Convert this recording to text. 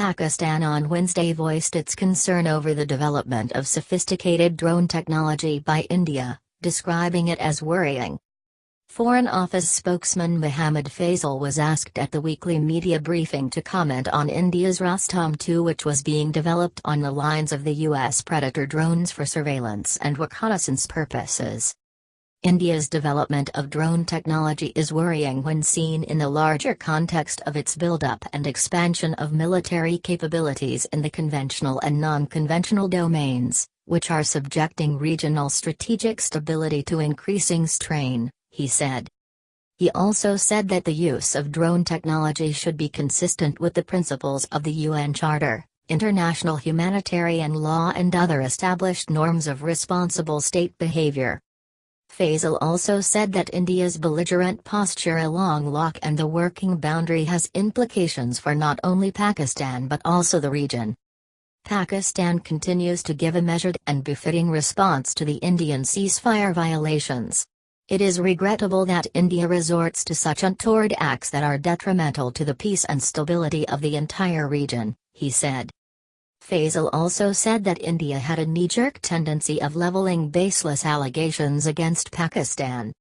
Pakistan on Wednesday voiced its concern over the development of sophisticated drone technology by India, describing it as worrying. Foreign Office spokesman Mohammad Faisal was asked at the weekly media briefing to comment on India's Rustom 2, which was being developed on the lines of the U.S. Predator drones for surveillance and reconnaissance purposes. India's development of drone technology is worrying when seen in the larger context of its buildup and expansion of military capabilities in the conventional and non-conventional domains, which are subjecting regional strategic stability to increasing strain, he said. He also said that the use of drone technology should be consistent with the principles of the UN Charter, international humanitarian law and other established norms of responsible state behavior. Faisal also said that India's belligerent posture along Lak and the working boundary has implications for not only Pakistan but also the region. Pakistan continues to give a measured and befitting response to the Indian ceasefire violations. It is regrettable that India resorts to such untoward acts that are detrimental to the peace and stability of the entire region, he said. Faisal also said that India had a knee-jerk tendency of leveling baseless allegations against Pakistan.